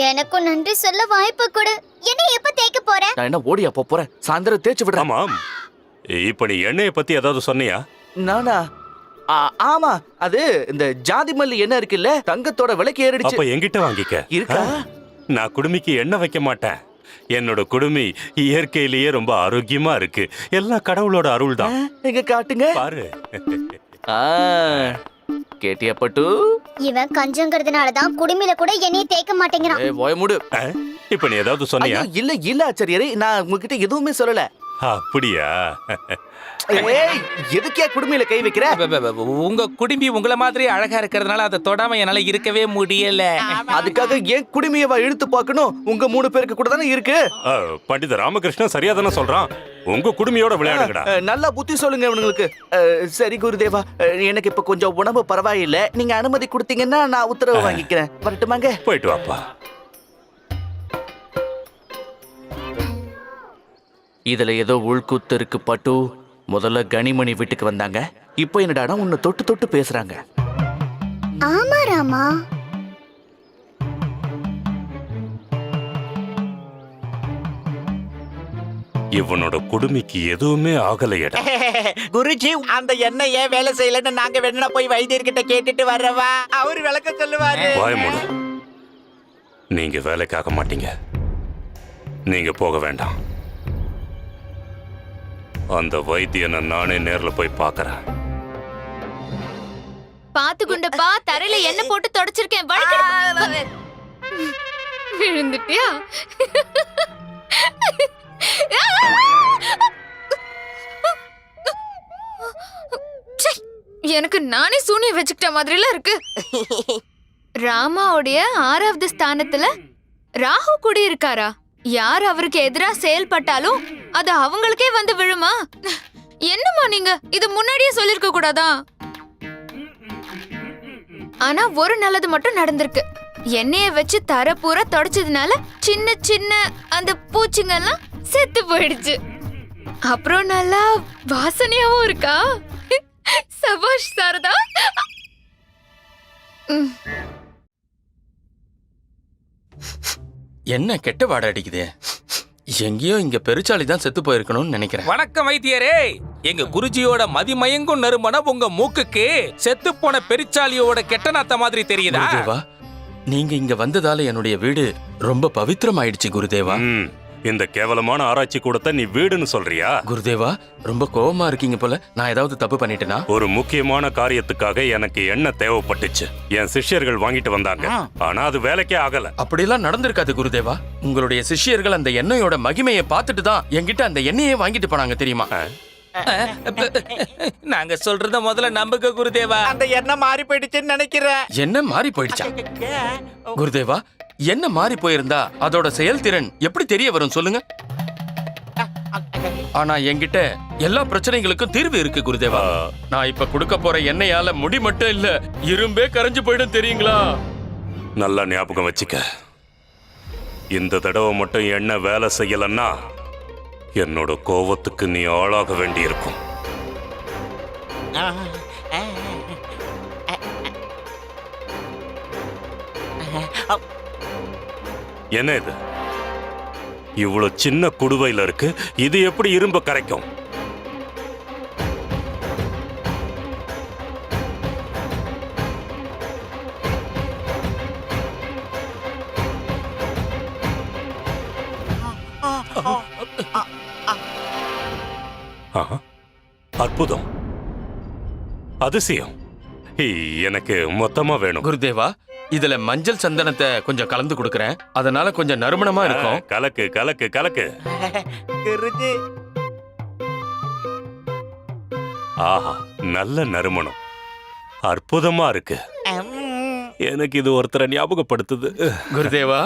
எனக்கும் நன்றி சொல்ல வாய்ப்பு கொடு. என்ன எப்ப தேய்க்க போற? நான் என்ன ஓடியா போறேன்? சாயந்தரம் தேய்ச்சி விடுறேன். ஆமாம், இப்ப நீ எண்ணெயை பத்தி ஏதாவது சொன்னியா? நானா? ஆமா, அது இந்த ஜாதி மல்லி எண்ணெய் இருக்குல்ல, தங்கத்தோட விலைக்கு ஏறிடுச்சு. அப்ப என்கிட்ட வாங்கிக்க. இருக்கா? நான் குடுமிக்கு எண்ணெய் வைக்க மாட்டேன். என்னோட குடுமி இயற்கையிலேயே ரொம்ப ஆரோக்கியமா இருக்கு. எல்லாம் கடவுளோட அருள் தான். எங்க காட்டுங்க பாரு. கேட்டியா பட்டு? இவன் கஞ்சங்கிறதுனாலதான் குடுமில கூட எண்ணெய் தேய்க்க மாட்டேங்கிறான். வாய மூடு. இப்ப நீ ஏதாவது சொன்னியா? இல்ல ஆச்சாரியரே, நான் உங்ககிட்ட எதுவுமே சொல்லல. அப்படியா? ஏய், எதுக்கே குடுமியில கை வைக்கிற? உங்க குடுமி உங்கள மாதிரி அழகா இருக்கிறதுனால அதை தொடாம என்னால இருக்கவே முடியல. அதுக்காக ஏன் குடுமியவா இழுத்து பார்க்கணும்? உங்க 3 பேருக்கு கூட தானே இருக்கு. பண்டித ராமகிருஷ்ணன் சரியா தானே சொல்றான். உங்க குடுமியோட விளையாடுங்கடா. நல்லா புத்தி சொல்லுங்க இவனுங்களுக்கு. சரி குருதேவா, எனக்கு இப்ப கொஞ்சம் உடம்பு பரவாயில்ல. நீங்க அனுமதி கொடுத்தீங்கன்னா நான் உத்தரவு வாங்கிக்கிறேன். வரட்டுமாங்க? போயிட்டு வாப்பா. இதுல ஏதோ உள்கூத்து இருக்கு பட்டு. முதல்ல கனிமணி வீட்டுக்கு வந்தாங்க, இப்போ என்னடா உன்னை தொட்டு தொட்டு பேசுறாங்க. ஆமா ராமா, இவனோட குடுமிக்கு எதுவுமே ஆகலையடா. குருஜி, அந்த எண்ணெய் ஏன் வேலை செய்யலன்னு நாங்க வேணா போய் வைத்தியர்கிட்ட கேட்டுட்டு வர்றவா, அவரு விளக்க சொல்லுவாரு. வாய மூடு. நீங்க வேலைக்காக மாட்டீங்க. நீங்க போக வேண்டாம். அந்த வைத்தியனை நானே நேர்ல போய் பார்க்கறேன். பாத்து குண்டப்பா, தரையில எண்ணெய் போட்டு தொடச்சிருக்கேன். விழுந்துட்டியா? எனக்கு நானே சூனியம் வச்சுக்கிட்ட மாதிரிலாம் இருக்கு. ராமாவுடைய 6வது ஸ்தானத்துல ராகு குடி இருக்காரா? யார் அவருக்கு எதிரா செயல்பட்டாலும் அது அவங்களுக்கே வந்து விழுமா? என்னமா நீங்க இது முன்னாடியே சொல்லிருக்க கூடாதா? ஆனா ஒரு நல்லது மட்டும் நடந்திருக்கு. எண்ணெய வச்சு தர பூரா தொடச்சதுனால சின்ன சின்ன அந்த பூச்சிங்க எல்லாம் செத்து போயிடுச்சு. அப்புறம் நல்லா வாசனையாவும் இருக்கா. சபாஷ் சாரதா. என்ன கெட்ட வாடை அடிக்குது? எங்கேயோ இங்க பெருச்சாளி தான் செத்து போயிருக்கணும்னு நினைக்கிறேன். வணக்கம் வைத்தியரே. எங்க குருஜியோட மதிமயங்கும் நறுமணம் உங்க மூக்குக்கு செத்து போன பெருச்சாலியோட கெட்ட நாத்த மாதிரி தெரியுதா? குருதேவா, நீங்க இங்க வந்ததால என்னுடைய வீடு ரொம்ப பவித்திரம் ஆயிடுச்சு குருதேவா. இந்த கேவலமான ஆராய்ச்சி கூடத்தை நீ வீடுன்னு சொல்றியா? குருதேவா, ரொம்ப கோவமா இருக்கீங்க போல. நான் ஏதாவது தப்பு பண்ணிட்டேனா? ஒரு முக்கியமான காரியத்துக்காக எனக்கு எண்ணெய் தேவைப்பட்டுச்சு. என் சிஷ்யர்கள் வாங்கிட்டு வந்தாங்க. ஆனா அது வேலைக்கே ஆகல. அப்படியெல்லாம் நடந்திருக்காது குருதேவா. உங்களுடைய சிஷ்யர்கள் அந்த எண்ணெயோட மகிமையை பார்த்துட்டு தான் என்கிட்ட அந்த எண்ணெயை வாங்கிட்டு போனாங்க தெரியுமா? நாங்க சொல்றத முதல்ல நம்புங்க குருதேவா. அந்த எண்ணெய் மாறி போயிடுச்சுன்னு நினைக்கிறேன். என்ன மாறி போயிடுச்சா? குருதேவா, என்ன மாறி போயிருந்தா அதோட செயல்திறன் எப்படி தெரிய வரும் சொல்லுங்க? ஆனா என்கிட்ட எல்லா பிரச்சனைகளுக்கும் தீர்வு இருக்கு குருதேவா. நான் இப்ப கொடுக்க போற எண்ணெயால முடி மட்டும் இல்ல, இரும்பே கரைஞ்சு போயிடும் தெரியுங்களா? நல்லா ஞாபகம் வச்சுக்க. இந்த தடவை மட்டும் எண்ணெய் வேலை செய்யலன்னா என்னோட கோவத்துக்கு நீ ஆளாக வேண்டியிருக்கும். என்ன இது? இவ்வளவு சின்ன குடுவையில இருக்கு. இது எப்படி இரும்ப கரைக்கும்? அற்புதம், அதிசயம். எனக்கு மொத்தமா வேணும் குருதேவா. இதுல மஞ்சள் சந்தனத்தை கொஞ்சம் கலந்து கொடுக்கறேன். அதனால கொஞ்சம் நறுமணமா இருக்கும். கலக்கு கலக்கு கலக்கு. ஆஹா, நல்ல நறுமணம், அற்புதமா இருக்கு. எனக்கு இது ஒருத்தரை ஞாபகப்படுத்துது. குருதேவா,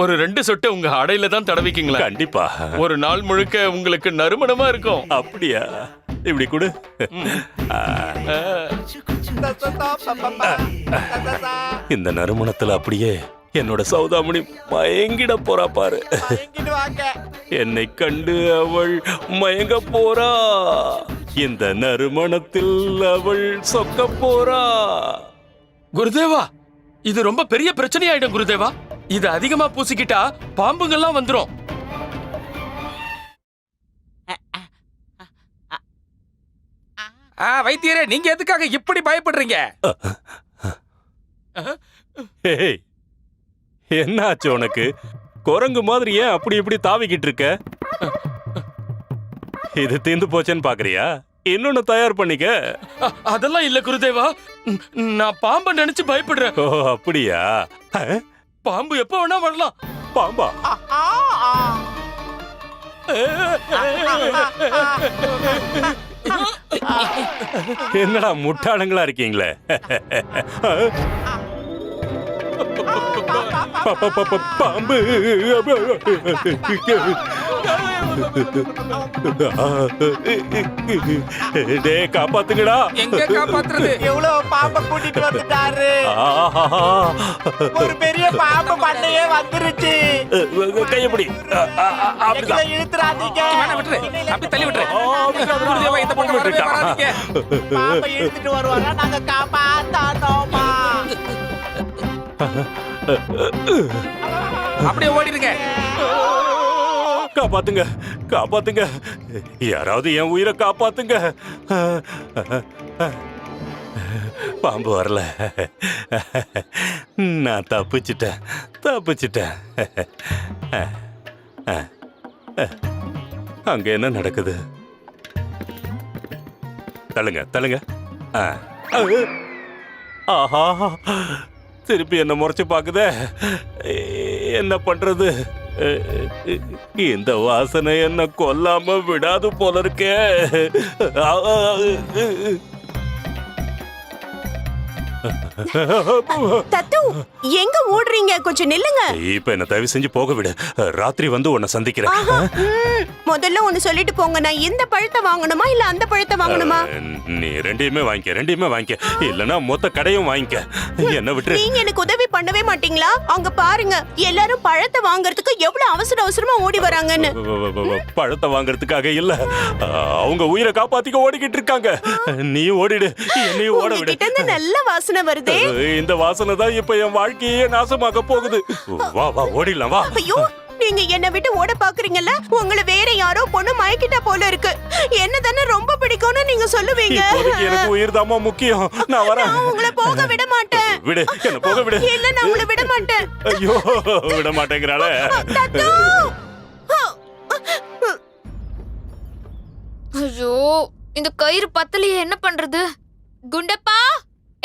ஒரு 2 சொட்டு உங்க அடையில தான் தடவிக்கீங்களா? கண்டிப்பா. ஒரு நாள் முழுக்க உங்களுக்கு நறுமணமா இருக்கும். அப்படியா? இப்படி கொடு. இந்த நறுமணத்துல அப்படியே என்னோட சௌதாமணி மயங்கிட போறா பாரு. என்னை கண்டு அவள் மயங்க போறா. இந்த நறுமணத்தில் அவள் சொக்க போறா. குருதேவா, இது ரொம்ப பெரிய பிரச்சனை ஆயிடும் குருதேவா. இது அதிகமா பூசிக்கிட்டா பாம்புங்கெல்லாம் வந்துரும். வைத்தியரே, நீங்க எதுக்காக இப்படி பயப்படுறீங்க? ஏய், என்னாச்சு உனக்கு? குரங்கு மாதிரி ஏன் அப்படி இப்படி தாவிக்கிட்டு இருக்க? இது தீந்து போச்சேன்னு பாக்குறியா? இன்னொன்னு தயார் பண்ணிக்க. அதெல்லாம் இல்ல குருதேவா, நான் பாம்பை நினைச்சு பயப்படுறேன். ஓ அப்படியா? பாம்பு எப்ப வேணா வரலாம். பாம்பா? என்னடா முட்டாளங்களா இருக்கீங்களே? பாம்பு! டேய் காப்பாத்துங்கடா! எங்க காப்பாத்துறது? எவ்வளவு பாம்பை கூட்டிட்டு வந்துட்டாரு. ஒரு பெரிய பாம்பு பண்ணையே வந்துருச்சு. கையப்படி அப்படிதான். இழுத்துறாதீங்க. வேணாம், விட்டுரு. அப்படி தள்ளி விட்டுரு. குருதேவா, இந்த பக்கம் வரவே வராதீங்க. பாம்பை இழுத்துட்டு வருவாரா, நாங்க காப்பாத்தணுமா? அப்படியே ஓடிடுங்க. காப்பாத்துங்க, காப்பாத்துங்க, யாராவது என் உயிரை காப்பாத்துங்க. பாம்பு வரல, நான் தப்பிச்சிட்டேன், தப்பிச்சிட்டேன். அங்க என்ன நடக்குது? தள்ளுங்க, தள்ளுங்க. ஆஹா, திருப்பி என்ன முறைச்சு பாக்குதே. என்ன பண்றது? இந்த வாசனை என்ன கொல்லாம விடாது போல இருக்கே. தத்து, எங்க ஓடுறீங்க? கொஞ்சம் நில்லுங்க. இப்ப என்ன தயவு செஞ்சு போக விடு. ராத்திரி வந்து உன்னை சந்திக்கிறேன். முதல்ல ஒன்னு சொல்லிட்டு போங்க. நான் இந்த பழத்தை வாங்கணுமா இல்ல அந்த பழத்தை வாங்கணுமா? நீ ரெண்டையுமே வாங்கிக்க, ரெண்டையுமே வாங்கிக்க. இல்லனா மொத்த கடையும் வாங்கிக்க. என்ன விட்டு நீங்க எனக்கு உதவி பண்ணவே மாட்டீங்களா? அங்க பாருங்க, எல்லாரும் பழத்தை வாங்குறதுக்கு எவ்வளவு அவசர அவசரமா ஓடி வராங்கன்னு. பழத்தை வாங்குறதுக்காக இல்ல, அவங்க உயிரை காப்பாத்திக்க ஓடிக்கிட்டு இருக்காங்க. நீ ஓடிடு, என்னையும் ஓட விடு. கிட்ட இருந்து நல்ல வாசனை வருதே. இந்த வாசனை தான் இப்ப என் வாழ்க்கையே நாசமாக்க போகுது. வா வா ஓடிடலாம், வா. ஐயோ, நீங்க என்ன விட்டு ஓட பாக்குறீங்கல்ல? உங்களை வேற யாரோ பொண்ணு மயக்கிட்டா போல இருக்கு. என்ன தானே ரொம்ப பிடிக்கும்னு நீங்க சொல்லுவீங்க. இப்போதைக்கு எனக்கு உயிர் தாமா முக்கியம். நான் வரேன். நான் உங்களை போக விட மாட்டேன். விடு, என்ன போக விடு. இல்ல, நான் உங்களை விட மாட்டேன். ஐயோ, விட மாட்டேங்கிறாளே. தத்து! ஐயோ, இந்த கயிறு பத்தலையே, என்ன பண்றது? குண்டப்பா,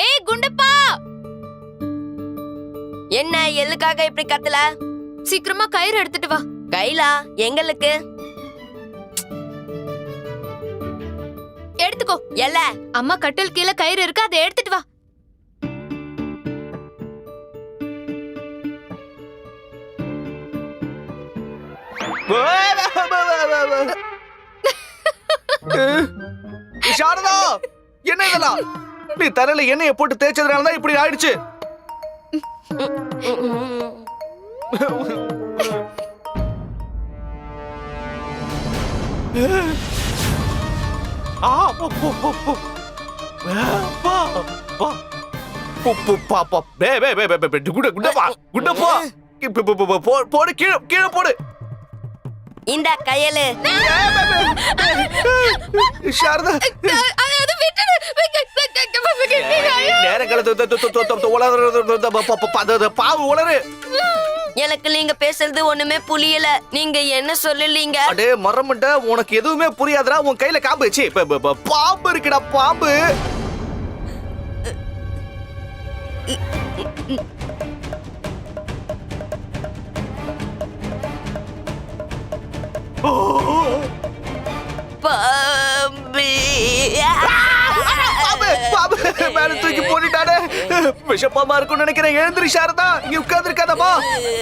ஏய் குண்டப்பா, என்ன எதுக்காக இப்படி கத்தல? சீக்கிரமா கயிறு எடுத்துட்டு வா. கைலா, எங்களுக்கு எடுத்துக்கோ. எல்ல அம்மா கட்டில் கீழே கயிறு இருக்கு, அதை எடுத்துட்டு வா. சாரதா, என்ன இதெல்லாம்? நீ தலையில எண்ணெயை போட்டு தேய்ச்சதுனால தான் இப்படி ஆயிடுச்சு. போடு, கீழே கீழே போடு. இந்த கையலு. சாரதா, பாவு உளறு. எனக்கு நீங்க பேசுறது ஒண்ணுமே புரியல. நீங்க என்ன சொல்லலீங்க? அடே மரமண்ட, உனக்கு எதுவுமே புரியாதுடா. உன் கையில காம்பு, சீ, பாம்பு இருக்குடா, பாம்பு. மேல தூக்கி போட்டுட்டானே. விஷப்பாம்பா இருக்கும்னு நினைக்கிறேன். எழுந்திரி சாரதா, இங்க உட்கார்ந்து இருக்காதப்பா.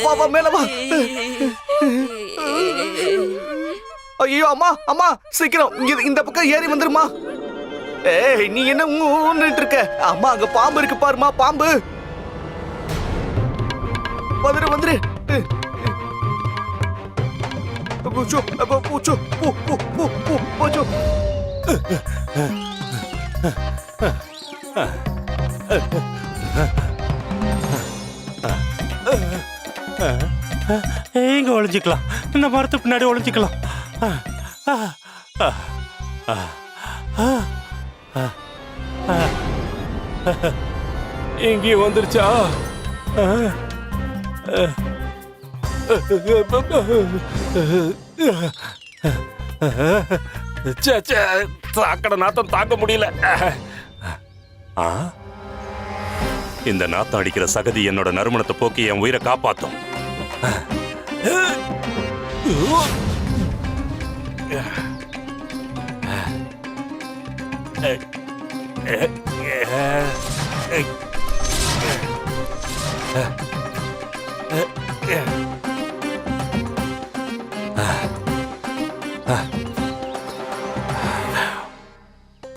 பாப்பா மேல வா. ஐயோ அம்மா, அம்மா சீக்கிரம் இந்த பக்கம் ஏறி வந்துருமா. ஏய், நீ என்ன ஊன்னுட்டு இருக்க? அம்மா, அங்க பாம்பு இருக்கு பாருமா, பாம்பு. வந்துரு வந்துரு. பூச்சோ, பூச்சோ, பூ பூ பூ பூ பூச்சோ. இங்க ஒளிஞ்சுக்கலாம், இந்த மரத்து பின்னாடி ஒளிஞ்சுக்கலாம். இங்கேயும் வந்துருச்சா? சாக்கடை நாத்தம் தாங்க முடியல. இந்த நாத்தம் அடிக்கிற சகதி என்னோட நறுமணத்தை போக்கி என் உயிரை காப்பாத்தும்.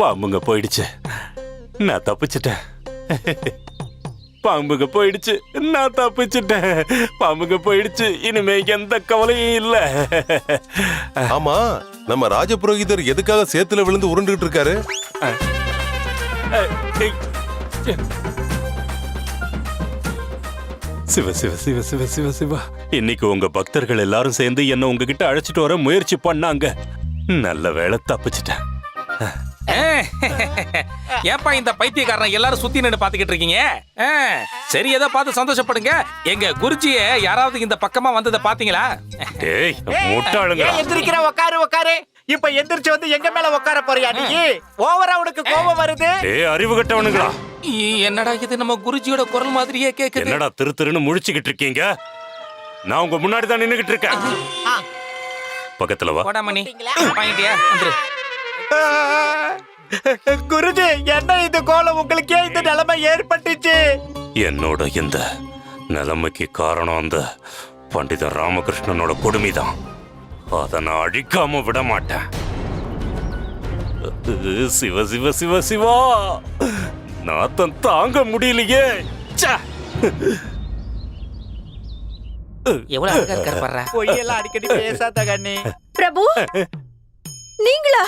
பாம்புங்க போயிடுச்சு, நான் தப்பிச்சிட்டேன். பாம்புங்க போயிடுச்சு, நான் தப்பிச்சிட்டேன். பாம்புங்க போயிடுச்சு, இனிமே எந்த கவலையும் இல்ல. ஆமா, நம்ம ராஜபுரோகிதர் எதுக்காக சேத்துல விழுந்து உருண்டுகிட்டு இருக்காரு? சிவ சிவ சிவ சிவ சிவ சிவா, இன்னைக்கு உங்க பக்தர்கள் எல்லாரும் சேர்ந்து என்ன உங்ககிட்ட அழைச்சிட்டு வர முயற்சி பண்ணாங்க. நல்ல வேளை தப்பிச்சிட்டேன். ஏப்பா இந்த பைத்தியக்காரன் எல்லாரும் சுத்தி நின்று பாத்துக்கிட்டு இருக்கீங்க? சரி, ஏதோ பார்த்து சந்தோஷப்படுங்க. எங்க குருஜிய யாராவது இந்த பக்கமா வந்ததை பாத்தீங்களா? டேய் முட்டாளுங்க, எந்திரிக்கிற, உட்காரு உட்காரு. இப்ப எந்திரிச்சு வந்து எங்க மேல உட்கார போறியா நீ? ஓவரா உனக்கு கோபம் வருது? டேய் அறிவு கட்டவனுங்களா, என்னடா இது நம்ம குருஜியோட குரல் மாதிரியே கேக்குது. என்னடா திரு திருன்னு முழிச்சுக்கிட்டு இருக்கீங்க? நான் உங்க முன்னாடி தான் நின்னுகிட்டு இருக்கேன். பக்கத்துல வா. போடாமணி வாங்கிட்டியா? வந்துரு. குருஜி, என்ன இது கோலம்? உங்களுக்கே இந்த நிலைமை ஏற்பட்டுச்சு? என்னோட இந்த நிலைமைக்கு காரணம் அந்த பண்டித ராமகிருஷ்ணனோட கொடுமைதான். அதை நான் அழிக்காம விட மாட்டேன். சிவ சிவ சிவ சிவா, நாத்தம் தாங்க முடியலையே. எவ்வளவு அழகா இருக்காரு பாரு. பொய்யெல்லாம் அடிக்கடி பேசாத கண்ணி. பிரபு, நீங்களா?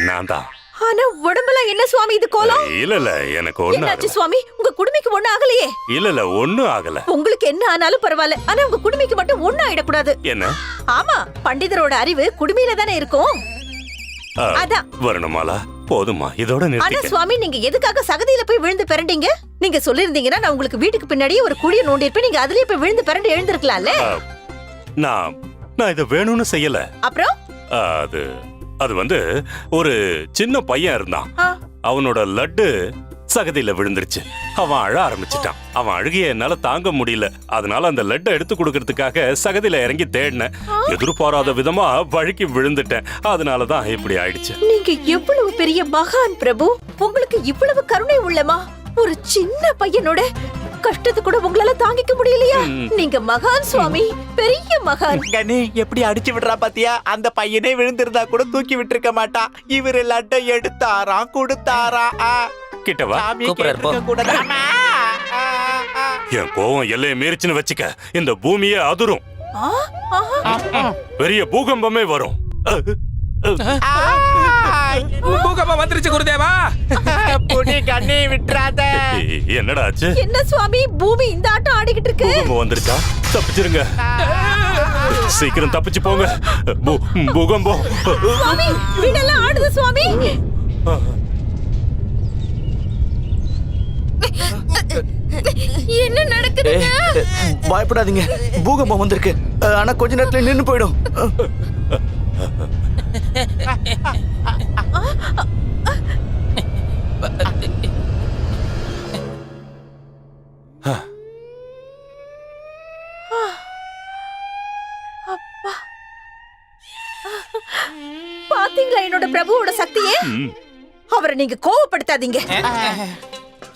நான் தான். ஆனா உடம்பெல்லாம் என்ன சுவாமி இது கோலம்? இல்ல இல்ல, எனக்கு ஒண்ணு என்னாச்சு சுவாமி? உங்க குடுமிக்கு ஒண்ணு ஆகலையே? இல்ல இல்ல, ஒண்ணும் ஆகல. உங்களுக்கு என்ன ஆனாலும் பரவாயில்ல, ஆனா உங்க குடுமிக்கு மட்டும் ஒண்ணு ஆயிடக்கூடாது. என்ன? ஆமா, பண்டிதரோட அறிவு குடுமியில தானே இருக்கும். அதான் வரணுமாலா? போதுமா, இதோட ஆனா நிறுத்திக்க. சுவாமி, நீங்க எதுக்காக சகதியில போய் விழுந்து பிறண்டீங்க? நீங்க சொல்லிருந்தீங்கன்னா நான் உங்களுக்கு வீட்டுக்கு பின்னாடியே ஒரு குழிய நோண்டி இருப்பேன். நீங்க அதுலயே போய் விழுந்து பிறண்டு எழுந்திருக்கலாம்ல. நான் இத வேணும்னு செய்யல. அப்புறம் அது வந்து ஒரு சின்ன பையன் இருந்தான். அவனோட லட்டு சகதியில விழுந்துருச்சு. அவன் அழ ஆரம்பிச்சிட்டான். அவன் அழுகைய என்னால தாங்க முடியல. அதனால அந்த லட்டை எடுத்து கொடுக்கறதுக்காக சகதியில இறங்கி தேடினேன். எதிர்பாராத விதமா வழுக்கி விழுந்துட்டேன். அதனாலதான் இப்படி ஆயிடுச்சு. நீங்க எவ்வளவு பெரிய மகான் பிரபு. உங்களுக்கு இவ்வளவு கருணை உள்ளமா? ஒரு சின்ன பையனோட கஷ்டத்தை கூட உங்களால தாங்கிக்க முடியலையா? நீங்க மகான் சுவாமி, பெரிய மகான். கண்ணி எப்படி அடிச்சு விடுறா பாத்தியா? அந்த பையனே விழுந்திருந்தா கூட தூக்கி விட்டுருக்க மாட்டான். இவரு லட்டை எடுத்தாராம், கொடுத்தாராம். கிட்டவா என் கோவம் எல்லையை மீறிச்சுன்னு வச்சுக்க, இந்த பூமியே அதிரும். பெரிய பூகம்பமே வரும். பூகம்பம் வந்துருச்சு குருதேவா. புடி கண்ணி விட்டுறாத. என்னடா ஆச்சு? என்ன சுவாமி, பூமி இந்த ஆட்டம் ஆடிக்கிட்டு இருக்கு. பூகம்பம் வந்துருச்சா? தப்பிச்சிருங்க, சீக்கிரம் தப்பிச்சு போங்க. பூகம்பம். சுவாமி, வீடெல்லாம் ஆடுது சுவாமி. என்ன நடக்குது? பயப்படாதீங்க, பூகம்பம் வந்திருக்கு. ஆனா கொஞ்ச நேரத்துல நின்னு போயிடும். பாத்தீங்களா என்னோட பிரபுவோட சக்தியே? அவரை நீங்க கோபப்படுத்தாதீங்க.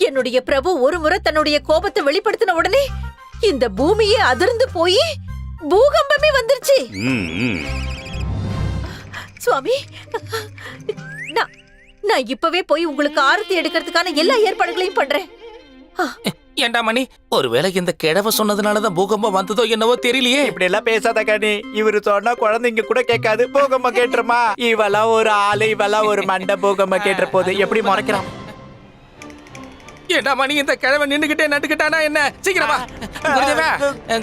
என்னுடைய பிரபு ஒரு முறை தன்னுடைய கோபத்தை வெளிப்படுத்தின உடனே இந்த பூமியே அதிர்ந்து போய் பூகம்பமே வந்துருச்சு. சுவாமி, நான் இப்பவே போய் உங்களுக்கு ஆரத்தி எடுக்கிறதுக்கான எல்லா ஏற்பாடுகளையும் பண்றேன். ஏண்டா மணி, ஒருவேளை இந்த கிழவ சொன்னதுனாலதான் பூகம்பம் வந்ததோ என்னவோ தெரியலையே. இப்படி எல்லாம் பேசாத கண்ணி. இவரு சொன்னா குழந்தைங்க கூட கேட்காது. பூகம்பம் கேட்டுருமா? இவெல்லாம் ஒரு ஆளு, இவெல்லாம் ஒரு மண்டை. பூகம்பம் கேட்டுற போது எப்படி முறைக்கிறான்? என்னம்மா நீ இந்த கிழமை நின்னுகிட்டே நட்டுக்கிட்டானா என்ன? சீக்கிரம் வா. குருதேவா,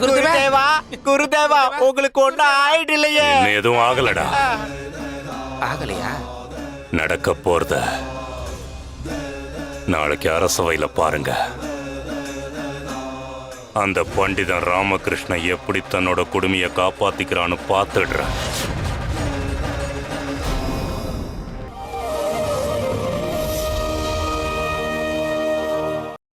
குருதேவா. குருதேவா குருதேவா உங்களுக்கு ஒண்ணும் ஆயிடலையே. இன்னும் எதுவும் ஆகலடா. ஆகலையா? நடக்க போறத நாளைக்கு அரசவையில பாருங்க. அந்த பண்டிதன் ராமகிருஷ்ணன் எப்படி தன்னோட குடுமையை காப்பாத்திக்கிறான்னு பார்த்துடுறேன்.